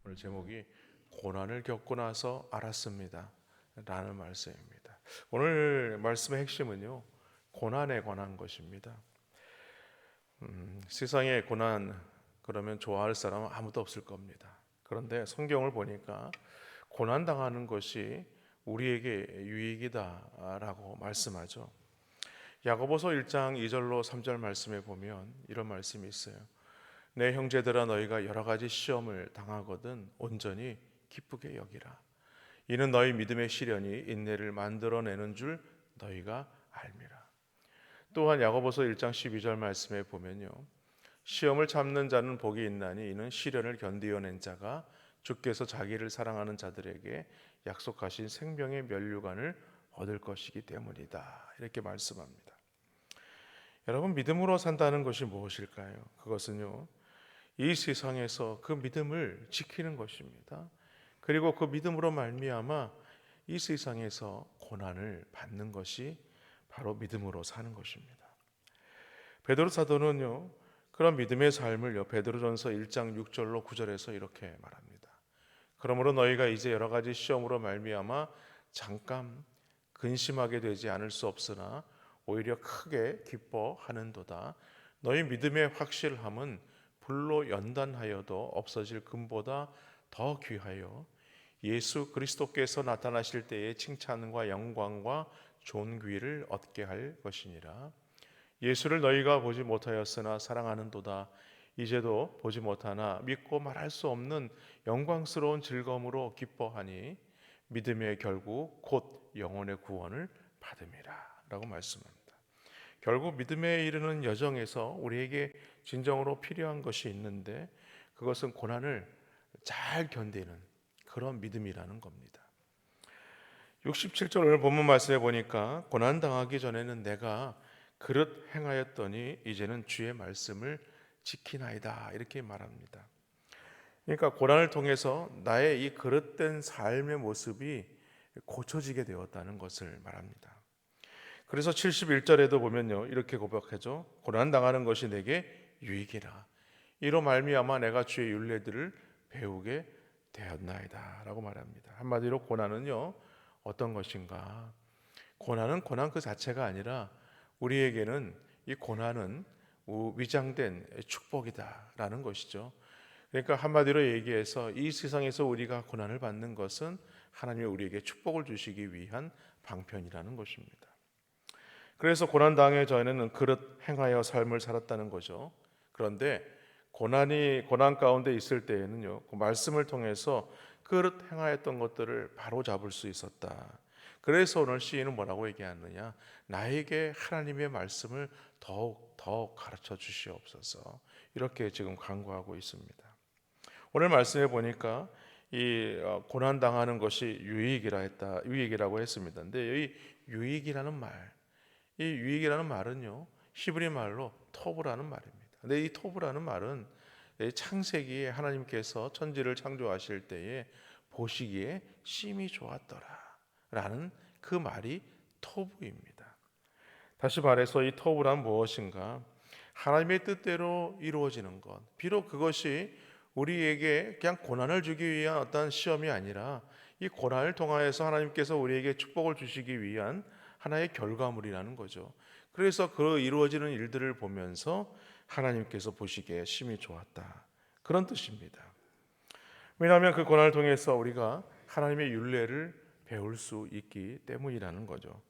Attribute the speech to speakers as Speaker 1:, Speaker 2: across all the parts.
Speaker 1: 오늘 제목이 고난을 겪고 나서 알았습니다 라는 말씀입니다. 오늘 말씀의 핵심은요, 고난에 관한 것입니다. 세상에 고난 그러면 좋아할 사람은 아무도 없을 겁니다. 그런데 성경을 보니까 고난 당하는 것이 우리에게 유익이다라고 말씀하죠. 야고보서 1장 2절로 3절 말씀에 보면 이런 말씀이 있어요. 내 형제들아, 너희가 여러 가지 시험을 당하거든 온전히 기쁘게 여기라. 이는 너희 믿음의 시련이 인내를 만들어내는 줄 너희가 알미라. 또한 야고보서 1장 12절 말씀에 보면요, 시험을 참는 자는 복이 있나니 이는 시련을 견디어낸 자가 주께서 자기를 사랑하는 자들에게 약속하신 생명의 면류관을 얻을 것이기 때문이다, 이렇게 말씀합니다. 여러분, 믿음으로 산다는 것이 무엇일까요? 그것은요, 이 세상에서 그 믿음을 지키는 것입니다. 그리고 그 믿음으로 말미암아 이 세상에서 고난을 받는 것이 바로 믿음으로 사는 것입니다. 베드로 사도는요, 그런 믿음의 삶을요, 베드로전서 1장 6절로 9절에서 이렇게 말합니다. 그러므로 너희가 이제 여러 가지 시험으로 말미암아 잠깐 근심하게 되지 않을 수 없으나 오히려 크게 기뻐하는도다. 너희 믿음의 확실함은 불로 연단하여도 없어질 금보다 더 귀하여 예수 그리스도께서 나타나실 때의 칭찬과 영광과 존귀를 얻게 할 것이니라. 예수를 너희가 보지 못하였으나 사랑하는도다. 이제도 보지 못하나 믿고 말할 수 없는 영광스러운 즐거움으로 기뻐하니 믿음의 결국 곧 영혼의 구원을 받음이라 라고 말씀합니다. 결국 믿음에 이르는 여정에서 우리에게 진정으로 필요한 것이 있는데, 그것은 고난을 잘 견디는 그런 믿음이라는 겁니다. 67절 오늘 본문 말씀해 보니까 고난 당하기 전에는 내가 그릇 행하였더니 이제는 주의 말씀을 지키나이다, 이렇게 말합니다. 그러니까 고난을 통해서 나의 이 그릇된 삶의 모습이 고쳐지게 되었다는 것을 말합니다. 그래서 71절에도 보면요, 이렇게 고백하죠. 고난 당하는 것이 내게 유익이라. 이로 말미암아 내가 주의 율례들을 배우게 되었나이다 라고 말합니다. 한마디로 고난은요, 어떤 것인가? 고난은 고난 그 자체가 아니라 우리에게는 이 고난은 위장된 축복이다라는 것이죠. 그러니까 한마디로 얘기해서 이 세상에서 우리가 고난을 받는 것은 하나님이 우리에게 축복을 주시기 위한 방편이라는 것입니다. 그래서 고난 당의 전에는 그릇 행하여 삶을 살았다는 거죠. 그런데 고난 가운데 있을 때에는요, 그 말씀을 통해서 그릇 행하였던 것들을 바로 잡을 수 있었다. 그래서 오늘 시인은 뭐라고 얘기하느냐? 나에게 하나님의 말씀을 더욱 가르쳐 주시옵소서. 이렇게 지금 간구하고 있습니다. 오늘 말씀해 보니까 이 고난 당하는 것이 유익이라고 했습니다. 근데 이 유익이라는 말, 이 유익이라는 말은요, 히브리 말로 토브라는 말입니다. 근데 이 토브라는 말은 창세기에 하나님께서 천지를 창조하실 때에 보시기에 심히 좋았더라라는 그 말이 토브입니다. 다시 말해서 이 토브란 무엇인가? 하나님의 뜻대로 이루어지는 것. 비록 그것이 우리에게 그냥 고난을 주기 위한 어떤 시험이 아니라 이 고난을 통하여서 하나님께서 우리에게 축복을 주시기 위한 하나의 결과물이라는 거죠. 그래서 그 이루어지는 일들을 보면서 하나님께서 보시기에 심히 좋았다, 그런 뜻입니다. 왜냐하면 그 고난을 통해서 우리가 하나님의 율례를 배울 수 있기 때문이라는 거죠.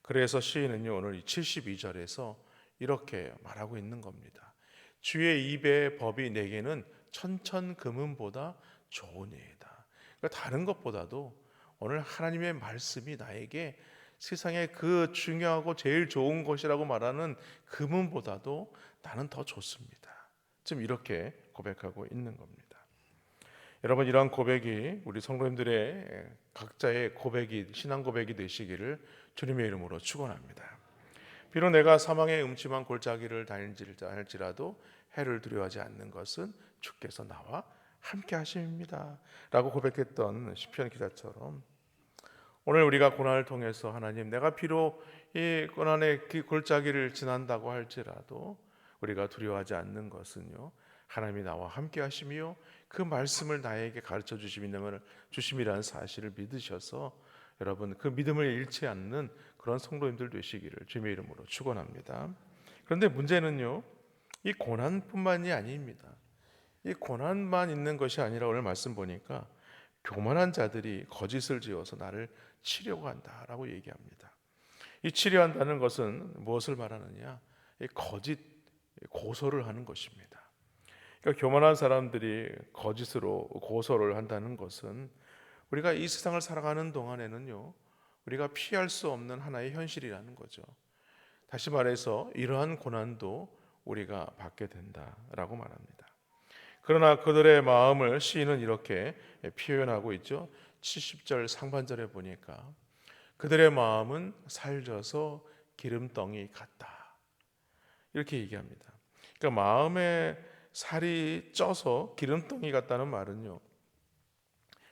Speaker 1: 그래서 시인은요, 오늘 72절에서 이렇게 말하고 있는 겁니다. 주의 입의 법이 내게는 천천금은보다 좋은 일이다. 그러니까 다른 것보다도 오늘 하나님의 말씀이 나에게 세상에 그 중요하고 제일 좋은 것이라고 말하는 금은보다도 나는 더 좋습니다. 지금 이렇게 고백하고 있는 겁니다. 여러분, 이러한 고백이 우리 성도님들의 각자의 고백이, 신앙 고백이 되시기를 주님의 이름으로 축원합니다. 비록 내가 사망의 음침한 골짜기를 다닐지라도 해를 두려워하지 않는 것은 주께서 나와 함께 하심입니다 라고 고백했던 시편 기자처럼, 오늘 우리가 고난을 통해서 하나님, 내가 비록 이 고난의 그 골짜기를 지난다고 할지라도 우리가 두려워하지 않는 것은요, 하나님이 나와 함께 하시며 그 말씀을 나에게 가르쳐 주심이라는 사실을 믿으셔서 여러분 그 믿음을 잃지 않는 그런 성도님들 되시기를 주님의 이름으로 축원합니다. 그런데 문제는요, 이 고난뿐만이 아닙니다. 이 고난만 있는 것이 아니라 오늘 말씀 보니까 교만한 자들이 거짓을 지어서 나를 치려고 한다라고 얘기합니다. 이 치려한다는 것은 무엇을 말하느냐? 이 거짓 고소를 하는 것입니다. 그러니까 교만한 사람들이 거짓으로 고소를 한다는 것은 우리가 이 세상을 살아가는 동안에는요, 우리가 피할 수 없는 하나의 현실이라는 거죠. 다시 말해서 이러한 고난도 우리가 받게 된다라고 말합니다. 그러나 그들의 마음을 시인은 이렇게 표현하고 있죠. 70절 상반절에 보니까 그들의 마음은 살져서 기름덩이 같다, 이렇게 얘기합니다. 그러니까 마음에 살이 쪄서 기름덩이 같다는 말은요,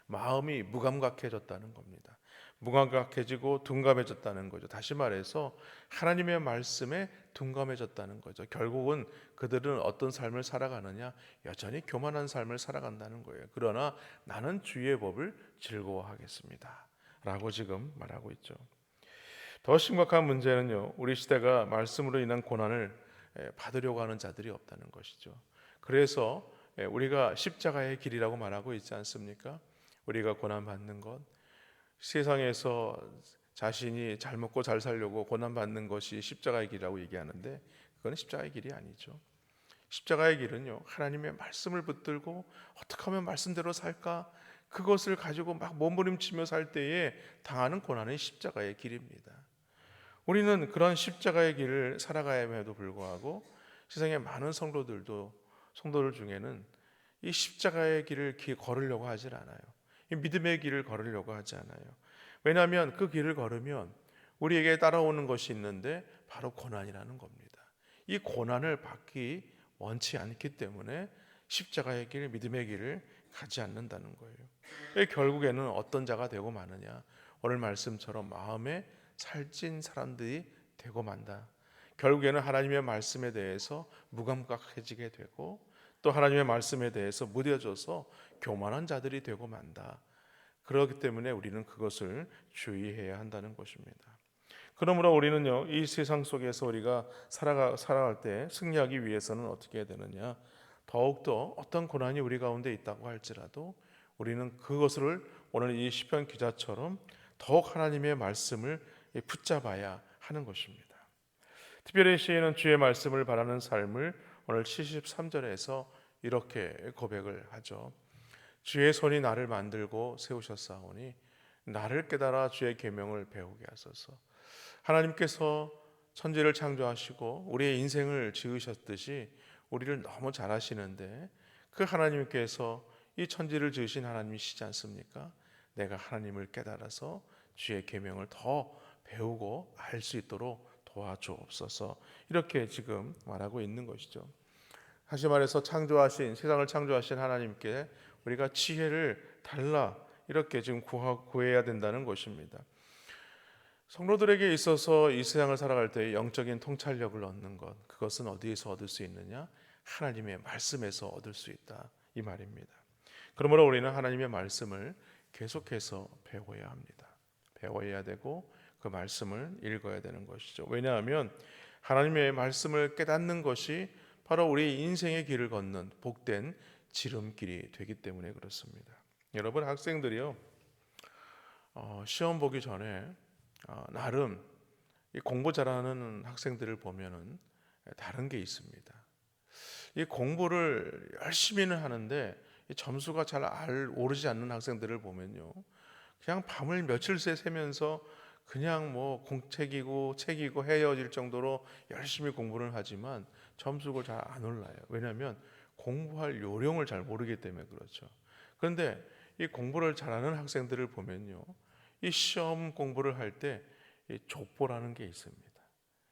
Speaker 1: 마음이 무감각해졌다는 겁니다. 무감각해지고 둔감해졌다는 거죠. 다시 말해서 하나님의 말씀에 둔감해졌다는 거죠. 결국은 그들은 어떤 삶을 살아가느냐? 여전히 교만한 삶을 살아간다는 거예요. 그러나 나는 주의 법을 즐거워하겠습니다 라고 지금 말하고 있죠. 더 심각한 문제는요, 우리 시대가 말씀으로 인한 고난을 받으려고 하는 자들이 없다는 것이죠. 그래서 우리가 십자가의 길이라고 말하고 있지 않습니까? 우리가 고난받는 것, 세상에서 자신이 잘 먹고 잘 살려고 고난받는 것이 십자가의 길이라고 얘기하는데 그건 십자가의 길이 아니죠. 십자가의 길은요, 하나님의 말씀을 붙들고 어떻게 하면 말씀대로 살까, 그것을 가지고 막 몸부림치며 살 때에 당하는 고난은 십자가의 길입니다. 우리는 그런 십자가의 길을 살아가야함에도 불구하고 세상의 많은 성도들 중에는 이 십자가의 길을 걸으려고 하질 않아요. 이 믿음의 길을 걸으려고 하지 않아요. 왜냐하면 그 길을 걸으면 우리에게 따라오는 것이 있는데 바로 고난이라는 겁니다. 이 고난을 받기 원치 않기 때문에 십자가의 길, 믿음의 길을 가지 않는다는 거예요. 결국에는 어떤 자가 되고 마느냐? 오늘 말씀처럼 마음에 살찐 사람들이 되고 만다. 결국에는 하나님의 말씀에 대해서 무감각해지게 되고 또 하나님의 말씀에 대해서 무뎌져서 교만한 자들이 되고 만다. 그렇기 때문에 우리는 그것을 주의해야 한다는 것입니다. 그러므로 우리는요, 이 세상 속에서 우리가 살아갈 때 승리하기 위해서는 어떻게 해야 되느냐? 더욱더 어떤 고난이 우리 가운데 있다고 할지라도 우리는 그것을 오늘 이 시편 기자처럼 더욱 하나님의 말씀을 붙잡아야 하는 것입니다. 특별히 시인은 주의 말씀을 바라는 삶을 오늘 73절에서 이렇게 고백을 하죠. 주의 손이 나를 만들고 세우셨사오니 나를 깨달아 주의 계명을 배우게 하소서. 하나님께서 천지를 창조하시고 우리의 인생을 지으셨듯이 우리를 너무 잘 아시는데 그 하나님께서 이 천지를 지으신 하나님이시지 않습니까? 내가 하나님을 깨달아서 주의 계명을 더 배우고 알 수 있도록 도와주옵소서. 이렇게 지금 말하고 있는 것이죠. 다시 말해서 세상을 창조하신 하나님께 우리가 지혜를 달라, 이렇게 지금 구해야 된다는 것입니다. 성도들에게 있어서 이 세상을 살아갈 때 영적인 통찰력을 얻는 것, 그것은 어디에서 얻을 수 있느냐? 하나님의 말씀에서 얻을 수 있다, 이 말입니다. 그러므로 우리는 하나님의 말씀을 계속해서 배워야 합니다. 배워야 되고 그 말씀을 읽어야 되는 것이죠. 왜냐하면 하나님의 말씀을 깨닫는 것이 바로 우리 인생의 길을 걷는 복된 지름길이 되기 때문에 그렇습니다. 여러분, 학생들이요, 시험 보기 전에 나름 공부 잘하는 학생들을 보면은 다른 게 있습니다. 이 공부를 열심히는 하는데 점수가 잘 오르지 않는 학생들을 보면요, 그냥 밤을 며칠새 새면서 그냥 뭐 책이고 헤어질 정도로 열심히 공부를 하지만 점수가 잘 안 올라요. 왜냐하면 공부할 요령을 잘 모르기 때문에 그렇죠. 그런데 이 공부를 잘하는 학생들을 보면요, 이 시험 공부를 할 때 이 족보라는 게 있습니다.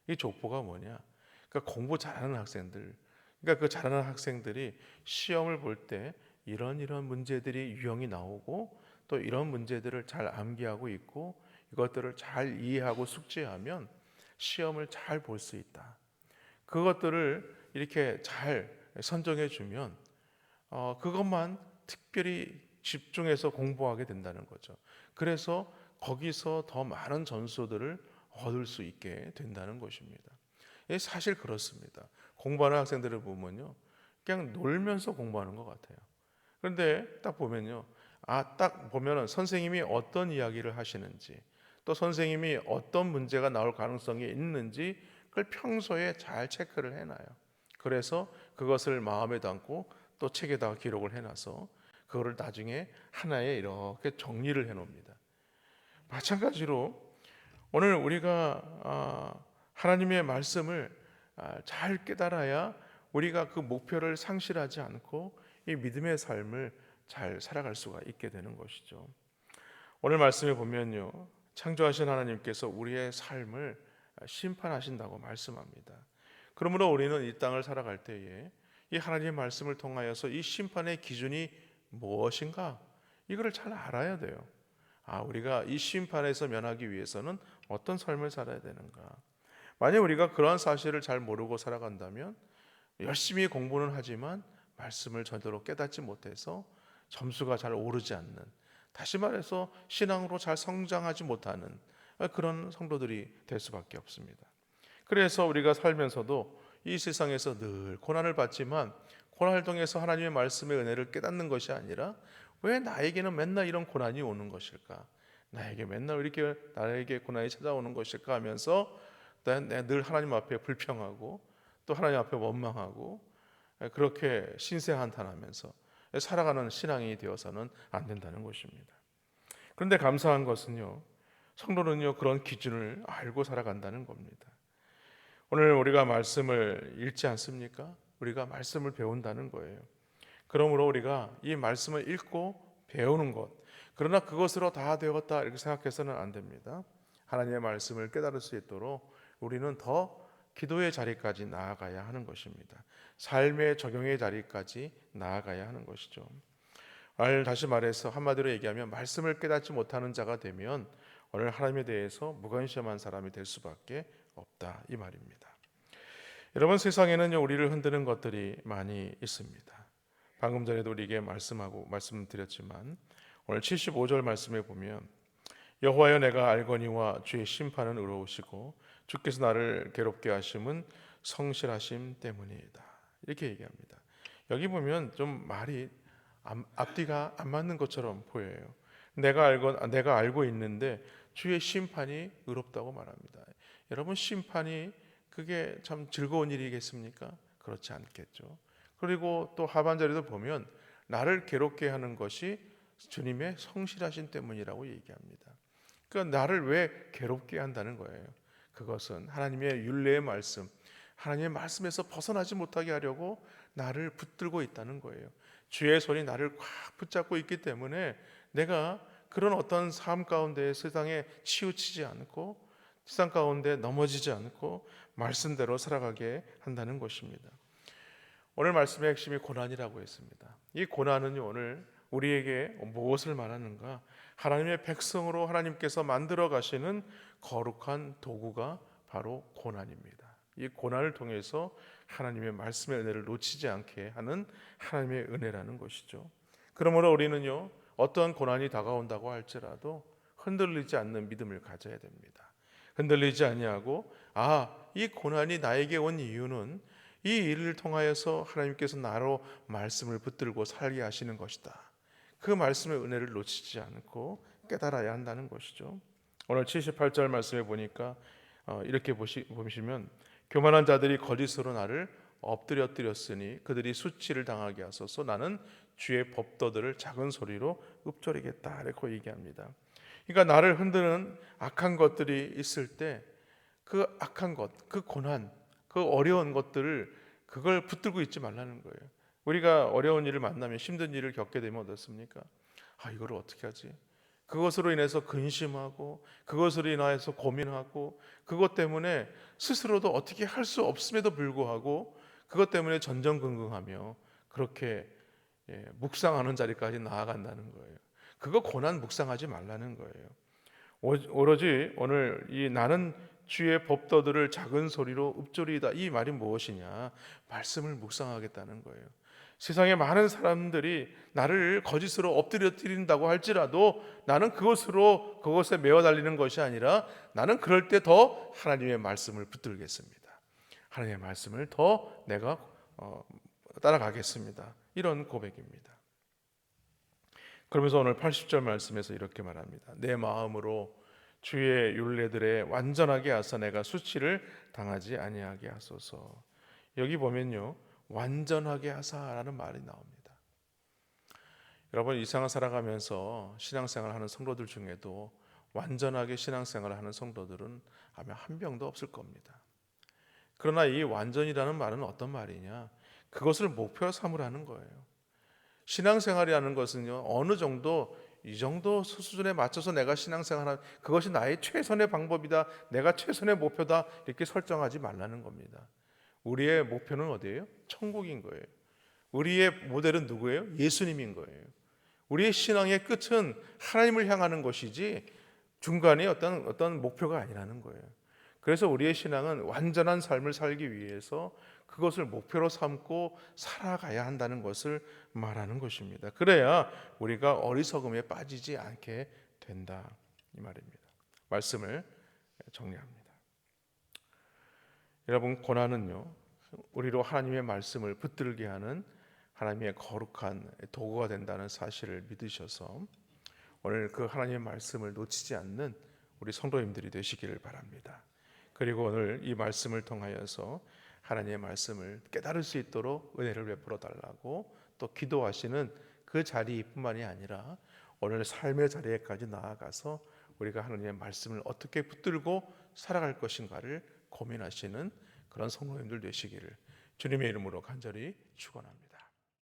Speaker 1: 이 족보가 뭐냐? 그러니까 공부 잘하는 학생들, 그러니까 그 잘하는 학생들이 시험을 볼 때 이런 문제들이 유형이 나오고 또 이런 문제들을 잘 암기하고 있고 이것들을 잘 이해하고 숙지하면 시험을 잘 볼 수 있다. 그것들을 이렇게 잘 선정해 주면 그것만 특별히 집중해서 공부하게 된다는 거죠. 그래서 거기서 더 많은 전수들을 얻을 수 있게 된다는 것입니다. 사실 그렇습니다. 공부하는 학생들을 보면요, 그냥 놀면서 공부하는 것 같아요. 그런데 딱 보면요, 딱 보면은 선생님이 어떤 이야기를 하시는지, 또 선생님이 어떤 문제가 나올 가능성이 있는지 그걸 평소에 잘 체크를 해놔요. 그래서 그것을 마음에 담고 또 책에다가 기록을 해놔서 그거를 나중에 하나에 이렇게 정리를 해놓습니다. 마찬가지로 오늘 우리가 하나님의 말씀을 잘 깨달아야 우리가 그 목표를 상실하지 않고 이 믿음의 삶을 잘 살아갈 수가 있게 되는 것이죠. 오늘 말씀에 보면요, 창조하신 하나님께서 우리의 삶을 심판하신다고 말씀합니다. 그러므로 우리는 이 땅을 살아갈 때에 이 하나님의 말씀을 통하여서 이 심판의 기준이 무엇인가, 이거를 잘 알아야 돼요. 우리가 이 심판에서 면하기 위해서는 어떤 삶을 살아야 되는가. 만약 우리가 그러한 사실을 잘 모르고 살아간다면 열심히 공부는 하지만 말씀을 제대로 깨닫지 못해서 점수가 잘 오르지 않는, 다시 말해서 신앙으로 잘 성장하지 못하는 그런 성도들이 될 수밖에 없습니다. 그래서 우리가 살면서도 이 세상에서 늘 고난을 받지만 고난을 통해서 하나님의 말씀의 은혜를 깨닫는 것이 아니라 왜 나에게는 맨날 이런 고난이 오는 것일까? 나에게 맨날 이렇게 나에게 고난이 찾아오는 것일까 하면서 늘 하나님 앞에 불평하고 또 하나님 앞에 원망하고 그렇게 신세한탄하면서 살아가는 신앙이 되어서는 안 된다는 것입니다. 그런데 감사한 것은요, 성도는요 그런 기준을 알고 살아간다는 겁니다. 오늘 우리가 말씀을 읽지 않습니까? 우리가 말씀을 배운다는 거예요. 그러므로 우리가 이 말씀을 읽고 배우는 것, 그러나 그것으로 다 되었다 이렇게 생각해서는 안 됩니다. 하나님의 말씀을 깨달을 수 있도록 우리는 더 기도의 자리까지 나아가야 하는 것입니다. 삶의 적용의 자리까지 나아가야 하는 것이죠. 다시 말해서 한마디로 얘기하면 말씀을 깨닫지 못하는 자가 되면 오늘 하나님에 대해서 무관심한 사람이 될 수밖에 없다 이 말입니다. 여러분, 세상에는요 우리를 흔드는 것들이 많이 있습니다. 방금 전에도 우리에게 말씀드렸지만 오늘 75절 말씀에 보면 여호와여 내가 알거니와 주의 심판은 의로우시고 주께서 나를 괴롭게 하심은 성실하심 때문이다 이렇게 얘기합니다. 여기 보면 좀 말이 앞뒤가 안 맞는 것처럼 보여요. 내가 알고 있는데 주의 심판이 의롭다고 말합니다. 여러분, 심판이 그게 참 즐거운 일이겠습니까? 그렇지 않겠죠. 그리고 또 하반절에도 보면 나를 괴롭게 하는 것이 주님의 성실하신 때문이라고 얘기합니다. 그러니까 나를 왜 괴롭게 한다는 거예요? 그것은 하나님의 율례의 말씀, 하나님의 말씀에서 벗어나지 못하게 하려고 나를 붙들고 있다는 거예요. 주의 손이 나를 꽉 붙잡고 있기 때문에 내가 그런 어떤 삶 가운데 세상에 치우치지 않고 세상 가운데 넘어지지 않고 말씀대로 살아가게 한다는 것입니다. 오늘 말씀의 핵심이 고난이라고 했습니다. 이 고난은요 오늘 우리에게 무엇을 말하는가? 하나님의 백성으로 하나님께서 만들어 가시는 거룩한 도구가 바로 고난입니다. 이 고난을 통해서 하나님의 말씀의 은혜를 놓치지 않게 하는 하나님의 은혜라는 것이죠. 그러므로 우리는요 어떤 고난이 다가온다고 할지라도 흔들리지 않는 믿음을 가져야 됩니다. 흔들리지 아니하고 이 고난이 나에게 온 이유는 이 일을 통하여서 하나님께서 나로 말씀을 붙들고 살게 하시는 것이다. 그 말씀의 은혜를 놓치지 않고 깨달아야 한다는 것이죠. 오늘 78절 말씀에 보니까 이렇게 보시면 교만한 자들이 거짓으로 나를 엎드렸으니 그들이 수치를 당하게 하소서. 나는 주의 법도들을 작은 소리로 읊조리겠다 이렇게 얘기합니다. 그러니까 나를 흔드는 악한 것들이 있을 때 그 악한 것, 그 고난, 그 어려운 것들을 그걸 붙들고 있지 말라는 거예요. 우리가 어려운 일을 만나면 힘든 일을 겪게 되면 어떻습니까? 이거를 어떻게 하지? 그것으로 인해서 근심하고 그것으로 인해서 고민하고 그것 때문에 스스로도 어떻게 할 수 없음에도 불구하고 그것 때문에 전전긍긍하며 그렇게 묵상하는 자리까지 나아간다는 거예요. 그거 고난 묵상하지 말라는 거예요. 오로지 오늘 이 나는 주의 법도들을 작은 소리로 읊조리이다. 이 말이 무엇이냐? 말씀을 묵상하겠다는 거예요. 세상에 많은 사람들이 나를 거짓으로 엎드려뜨린다고 할지라도 나는 그것에 매어 달리는 것이 아니라 나는 그럴 때 더 하나님의 말씀을 붙들겠습니다. 하나님의 말씀을 더 내가 따라가겠습니다. 이런 고백입니다. 그러면서 오늘 80절 말씀에서 이렇게 말합니다. 내 마음으로 주의 율례들에 완전하게 하사 내가 수치를 당하지 아니하게 하소서. 여기 보면요, 완전하게 하사라는 말이 나옵니다. 여러분, 이 세상 살아가면서 신앙생활 하는 성도들 중에도 완전하게 신앙생활을 하는 성도들은 아마 한 명도 없을 겁니다. 그러나 이 완전이라는 말은 어떤 말이냐? 그것을 목표로 삼으라는 거예요. 신앙생활이라는 것은요, 어느 정도 이 정도 수준에 맞춰서 내가 신앙생활하는 그것이 나의 최선의 방법이다, 내가 최선의 목표다 이렇게 설정하지 말라는 겁니다. 우리의 목표는 어디예요? 천국인 거예요. 우리의 모델은 누구예요? 예수님인 거예요. 우리의 신앙의 끝은 하나님을 향하는 것이지 중간에 어떤 목표가 아니라는 거예요. 그래서 우리의 신앙은 완전한 삶을 살기 위해서 그것을 목표로 삼고 살아가야 한다는 것을 말하는 것입니다. 그래야 우리가 어리석음에 빠지지 않게 된다 이 말입니다. 말씀을 정리합니다. 여러분, 고난은요, 우리로 하나님의 말씀을 붙들게 하는 하나님의 거룩한 도구가 된다는 사실을 믿으셔서 오늘 그 하나님의 말씀을 놓치지 않는 우리 성도님들이 되시기를 바랍니다. 그리고 오늘 이 말씀을 통하여서 하나님의 말씀을 깨달을 수 있도록 은혜를 베풀어 달라고 또 기도하시는 그 자리뿐만이 아니라 오늘 삶의 자리에까지 나아가서 우리가 하나님의 말씀을 어떻게 붙들고 살아갈 것인가를 고민하시는 그런 성도님들 되시기를 주님의 이름으로 간절히 축원합니다.